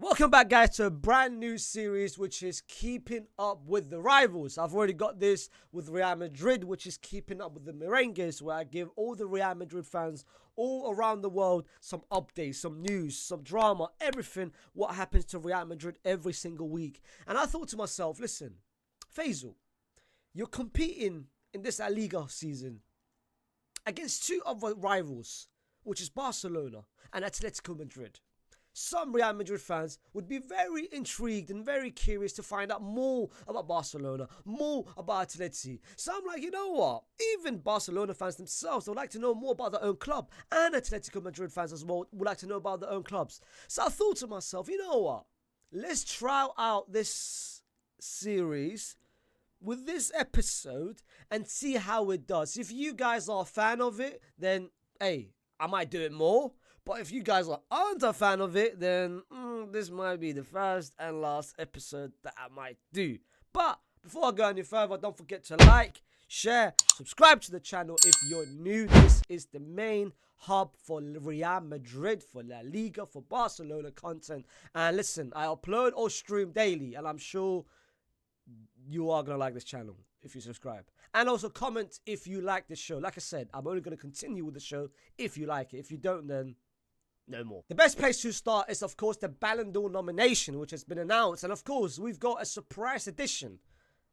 Welcome back, guys, to a brand new series which is keeping up with the rivals. I've already got this with Real Madrid, which is keeping up with the Merengues, where I give all the Real Madrid fans all around the world some updates, some news, some drama, everything what happens to Real Madrid every single week. And I thought to myself, listen, Faysal, you're competing in this La Liga season against two other rivals, which is Barcelona and Atletico Madrid. Some Real Madrid fans would be very intrigued and very curious to find out more about Barcelona, more about Atleti. So I'm like, you know what? Even Barcelona fans themselves would like to know more about their own club. And Atletico Madrid fans as well would like to know about their own clubs. So I thought to myself, you know what? Let's try out this series with this episode and see how it does. If you guys are a fan of it, then, hey, I might do it more. But if you guys aren't a fan of it, then this might be the first and last episode that I might do. But before I go any further, don't forget to like, share, subscribe to the channel if you're new. This is the main hub for Real Madrid, for La Liga, for Barcelona content. And listen, I upload or stream daily, and I'm sure you are going to like this channel if you subscribe. And also comment if you like this show. Like I said, I'm only going to continue with the show if you like it. If you don't, then no more. The best place to start is, of course, the Ballon d'Or nomination, which has been announced. And, of course, we've got a surprise edition.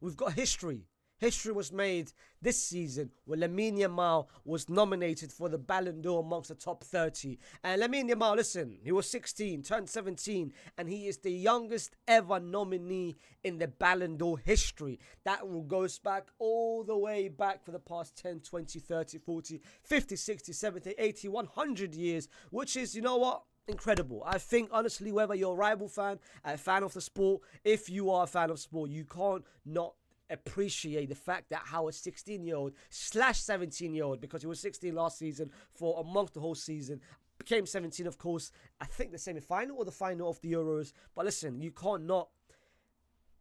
We've got history. History was made this season when Lamine Yamal was nominated for the Ballon d'Or amongst the top 30. And Lamine Yamal, listen, he was 16, turned 17, and he is the youngest ever nominee in the Ballon d'Or history. That goes back all the way back for the past 10, 20, 30, 40, 50, 60, 70, 80, 100 years, which is, you know what? Incredible. I think, honestly, whether you're a rival fan, a fan of the sport, if you are a fan of sport, you can't not appreciate the fact that how a 16-year-old / 17-year-old, because he was 16 last season for amongst the whole season, became 17, of course, I think the semi-final or the final of the Euros. But listen, you can't not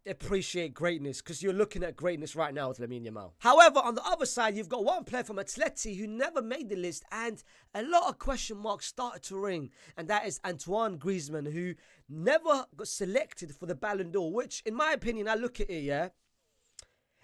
appreciate greatness, because you're looking at greatness right now with Lamine Yamal. However, on the other side, you've got one player from Atleti who never made the list, and a lot of question marks started to ring, and that is Antoine Griezmann, who never got selected for the Ballon d'Or, which, in my opinion, I look at it, yeah,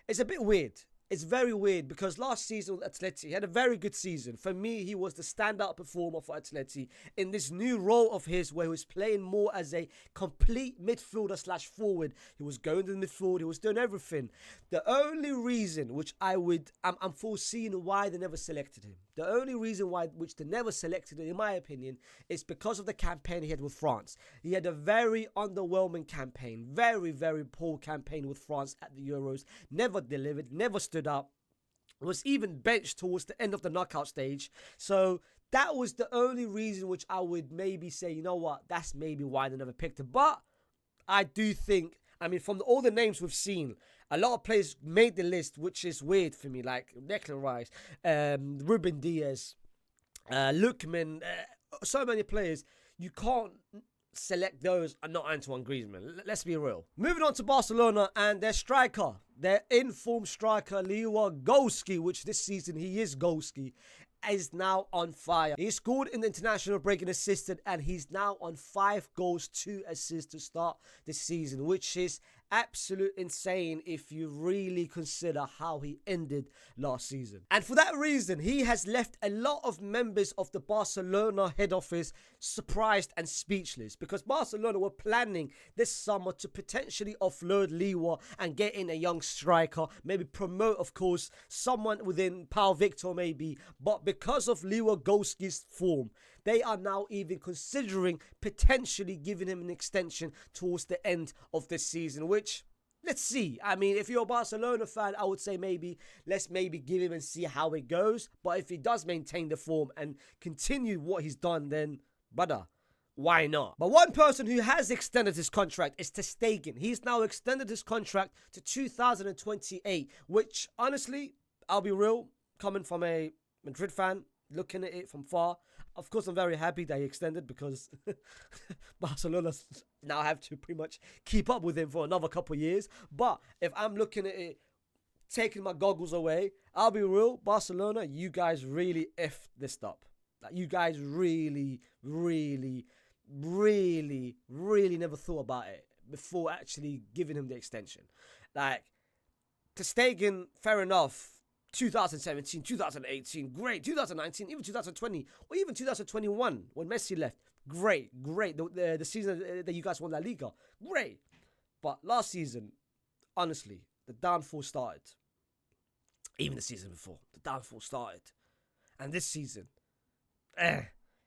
it's a bit weird. It's very weird because last season with Atleti, he had a very good season. For me, he was the standout performer for Atleti in this new role of his where he was playing more as a complete midfielder / forward. He was going to the midfield. He was doing everything. The only reason which I'm foreseeing why they never selected him. The only reason why which they never selected him, in my opinion, is because of the campaign he had with France. He had a very underwhelming campaign. Very, very poor campaign with France at the Euros. Never delivered, never stood up. Was even benched towards the end of the knockout stage. So that was the only reason which I would maybe say, you know what, that's maybe why they never picked him. But I do think, I mean, from all the names we've seen, a lot of players made the list, which is weird for me, like Declan Rice, Ruben Diaz, Lookman, so many players. You can't select those and not Antoine Griezmann. Let's be real. Moving on to Barcelona and their striker, their in-form striker, Lewandowski, which this season he is Golski, is now on fire. He scored in the international break and assisted, and he's now on 5 goals, 2 assists to start the season, which is absolute insane if you really consider how he ended last season. And for that reason, he has left a lot of members of the Barcelona head office surprised and speechless, because Barcelona were planning this summer to potentially offload Lewa and get in a young striker, maybe promote, of course, someone within Pau Victor maybe, but because of Lewandowski's form, they are now even considering potentially giving him an extension towards the end of this season, which, let's see. I mean, if you're a Barcelona fan, I would say let's maybe give him and see how it goes. But if he does maintain the form and continue what he's done, then, brother, why not? But one person who has extended his contract is Ter Stegen. He's now extended his contract to 2028, which, honestly, I'll be real, coming from a Madrid fan, looking at it from far, of course, I'm very happy that he extended, because Barcelona now have to pretty much keep up with him for another couple of years. But if I'm looking at it, taking my goggles away, I'll be real, Barcelona, you guys really effed this up. Like, you guys really, really really, really never thought about it before actually giving him the extension. Like, Ter Stegen, fair enough. 2017, 2018, great. 2019, even 2020, or even 2021 when Messi left, great. The season that you guys won La Liga, great. But last season, honestly, the downfall started. Even the season before, the downfall started. And this season,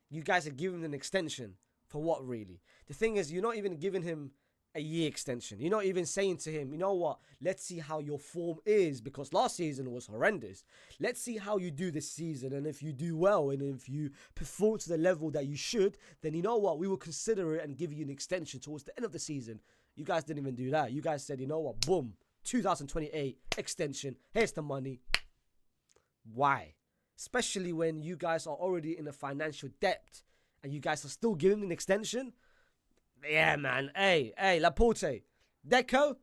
you guys are giving him an extension for what, really? The thing is, you're not even giving him a year extension. You're not even saying to him, you know what, let's see how your form is, because last season was horrendous. Let's see how you do this season, and if you do well, and if you perform to the level that you should, then you know what, we will consider it and give you an extension towards the end of the season. You guys didn't even do that. You guys said, you know what, boom, 2028 extension, here's the money. Why? Especially when you guys are already in a financial debt and you guys are still giving an extension. Yeah, man. Hey, Laporte. Deco?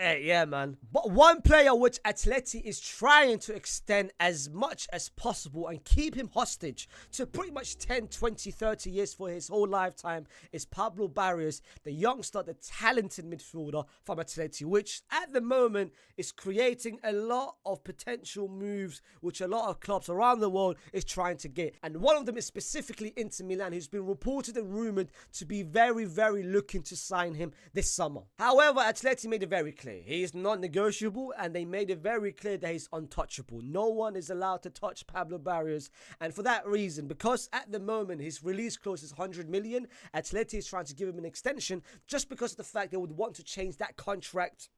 Hey, yeah, man. But one player which Atleti is trying to extend as much as possible and keep him hostage to pretty much 10, 20, 30 years for his whole lifetime is Pablo Barrios, the youngster, the talented midfielder from Atleti, which at the moment is creating a lot of potential moves which a lot of clubs around the world is trying to get. And one of them is specifically Inter Milan, who's been reported and rumoured to be very, very looking to sign him this summer. However, Atleti made it very clear. He is non-negotiable, and they made it very clear that he's untouchable. No one is allowed to touch Pablo Barrios, and for that reason, because at the moment his release clause is 100 million, Atleti is trying to give him an extension just because of the fact they would want to change that contract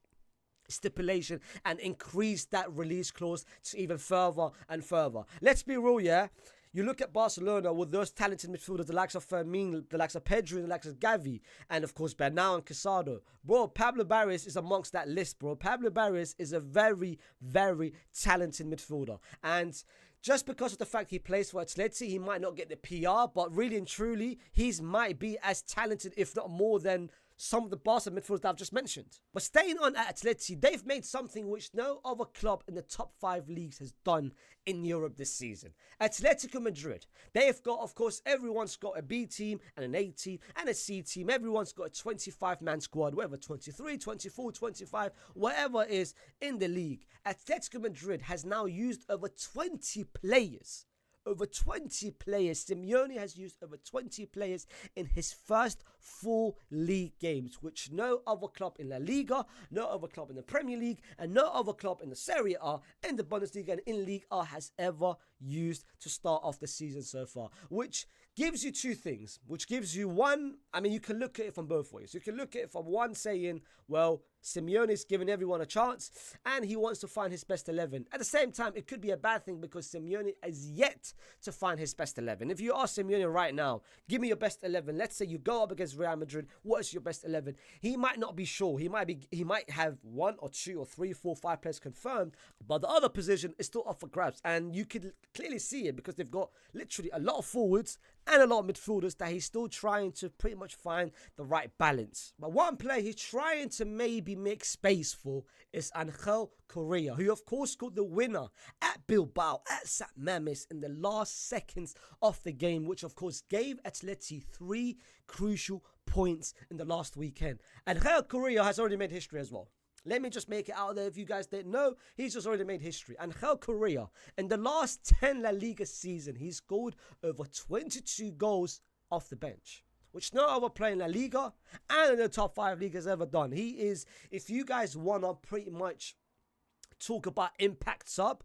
stipulation and increase that release clause to even further and further. Let's be real, yeah? You look at Barcelona with those talented midfielders, the likes of Fermin, the likes of Pedro, and the likes of Gavi, and of course Bernal and Casado. Bro, Pablo Barrios is amongst that list, bro. Pablo Barrios is a very, very talented midfielder. And just because of the fact he plays for Atleti, he might not get the PR, but really and truly, he might be as talented, if not more than some of the Barca midfielders that I've just mentioned. But staying on at Atleti, they've made something which no other club in the top 5 leagues has done in Europe this season. Atletico Madrid, they've got, of course, everyone's got a B team and an A team and a C team. Everyone's got a 25-man squad, whatever, 23, 24, 25, whatever it is in the league. Atletico Madrid has now used over 20 players. Over 20 players. Simeone has used over 20 players in his first 4 league games, which no other club in La Liga, no other club in the Premier League, and no other club in the Serie A, in the Bundesliga, and in Ligue A has ever used to start off the season so far. Which gives you two things. Which gives you one, I mean, you can look at it from both ways. You can look at it from one saying, well, Simeone is giving everyone a chance and he wants to find his best 11. At the same time, it could be a bad thing because Simeone is yet to find his best 11. If you ask Simeone right now, give me your best 11. Let's say you go up against Real Madrid. What is your best 11? He might not be sure. He might have 1 or 2 or 3, 4, 5 players confirmed, but the other position is still up for grabs. And you could clearly see it because they've got literally a lot of forwards and a lot of midfielders that he's still trying to pretty much find the right balance. But one player he's trying to maybe make space for is Angel Correa, who of course scored the winner at Bilbao, at St. Mamés in the last seconds of the game, which of course gave Atleti 3 crucial points in the last weekend. Angel Correa has already made history as well. Let me just make it out there if you guys didn't know. He's just already made history. Angel Correa, in the last 10 La Liga season, he scored over 22 goals off the bench, which no other player in La Liga and in the top 5 league has ever done. He is, if you guys want to pretty much talk about impact sub,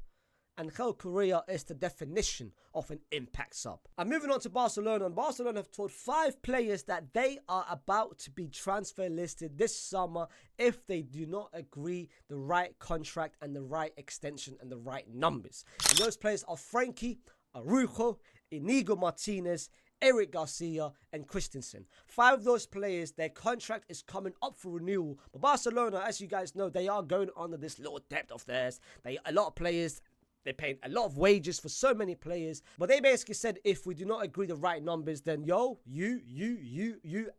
Angel Correa is the definition of an impact sub. And moving on to Barcelona, and Barcelona have told 5 players that they are about to be transfer listed this summer if they do not agree the right contract and the right extension and the right numbers. And those players are Frankie, Araujo, Inigo Martinez, Eric Garcia and Christensen. 5 of those players, their contract is coming up for renewal. But Barcelona, as you guys know, they are going under this little debt of theirs. A lot of players, they paid a lot of wages for so many players. But they basically said, if we do not agree the right numbers, then you,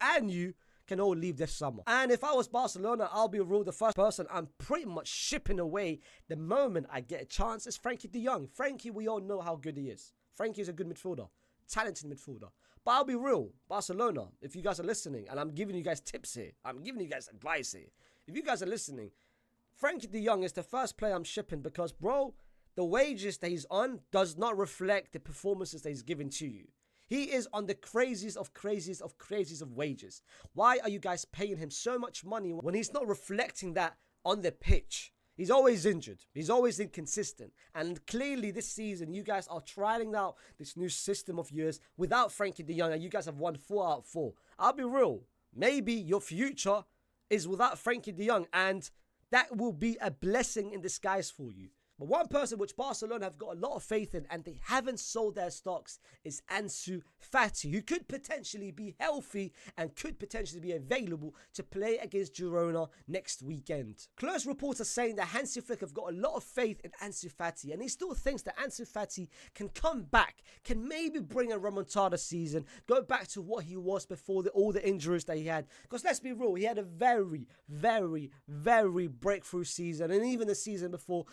and you can all leave this summer. And if I was Barcelona, I'll be real, the first person I'm pretty much shipping away the moment I get a chance is Frankie de Jong. Frankie, we all know how good he is. Frankie is a good midfielder. Talented midfielder. But I'll be real, Barcelona, if you guys are listening, and I'm giving you guys tips here, I'm giving you guys advice here. If you guys are listening, Frankie de Jong is the first player I'm shipping because, bro, the wages that he's on does not reflect the performances that he's giving to you. He is on the craziest of wages. Why are you guys paying him so much money when he's not reflecting that on the pitch? He's always injured. He's always inconsistent. And clearly this season, you guys are trying out this new system of yours without Frankie de Jong, and you guys have won 4 out of 4. I'll be real. Maybe your future is without Frankie de Jong, and that will be a blessing in disguise for you. But one person which Barcelona have got a lot of faith in and they haven't sold their stocks is Ansu Fati, who could potentially be healthy and could potentially be available to play against Girona next weekend. Close reports are saying that Hansi Flick have got a lot of faith in Ansu Fati, and he still thinks that Ansu Fati can come back, can maybe bring a remontada season, go back to what he was before all the injuries that he had. Because let's be real, he had a very breakthrough season, and even the season before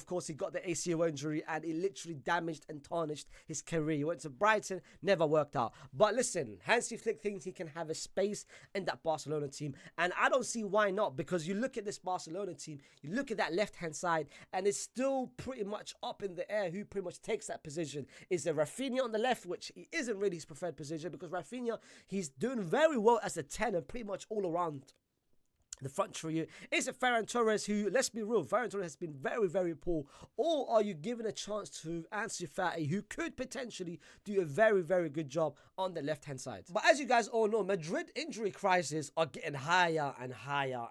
of course he got the ACL injury and it literally damaged and tarnished his career. He went to Brighton, never worked out. But listen, Hansi Flick thinks he can have a space in that Barcelona team, and I don't see why not, because you look at this Barcelona team, you look at that left-hand side, and it's still pretty much up in the air who pretty much takes that position. Is there Rafinha on the left, which isn't really his preferred position, because Rafinha, he's doing very well as a 10 and pretty much all around the front trio. Is it Ferran Torres, who, let's be real, Ferran Torres has been very poor? Or are you giving a chance to Ansu Fati, who could potentially do a very good job on the left-hand side? But as you guys all know, Madrid injury crises are getting higher and higher,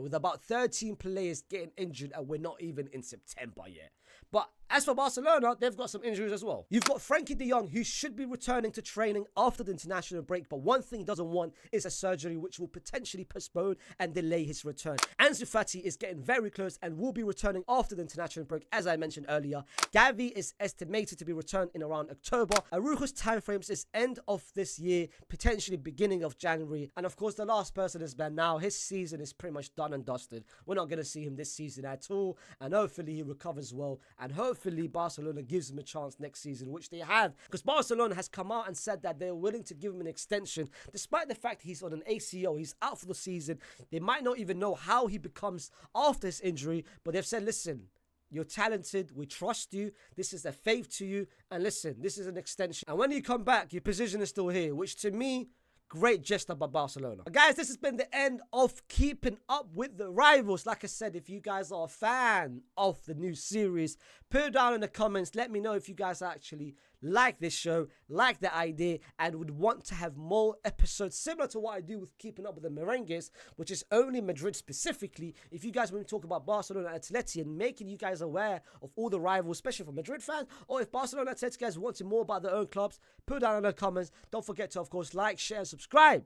with about 13 players getting injured, and we're not even in September yet. But as for Barcelona, they've got some injuries as well. You've got Frankie de Jong, who should be returning to training after the international break, but one thing he doesn't want is a surgery which will potentially postpone and delay his return. Ansu Fati is getting very close and will be returning after the international break, as I mentioned earlier. Gavi is estimated to be returned in around October. Araujo's timeframes is end of this year, potentially beginning of January. And of course, the last person is Ballon. His season is pretty much done and dusted. We're not going to see him this season at all, and hopefully he recovers well, and hopefully Barcelona gives him a chance next season, which they have, because Barcelona has come out and said that they're willing to give him an extension despite the fact he's on an ACL, he's out for the season. They might not even know how he becomes after his injury, but they've said, listen, you're talented, we trust you, this is a faith to you, and listen, this is an extension, and when you come back, your position is still here, which to me, great gesture by Barcelona. Guys, this has been the end of Keeping Up with the Rivals. Like I said, if you guys are a fan of the new series, put it down in the comments. Let me know if you guys actually like this show, like the idea, and would want to have more episodes similar to what I do with Keeping Up with the Merengues, which is only Madrid specifically. If you guys want to talk about Barcelona and Atletico and making you guys aware of all the rivals, especially for Madrid fans, or if Barcelona and Atletico guys wanting more about their own clubs, put it down in the comments. Don't forget to, of course, like, share, and subscribe.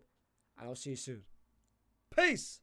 And I'll see you soon. Peace.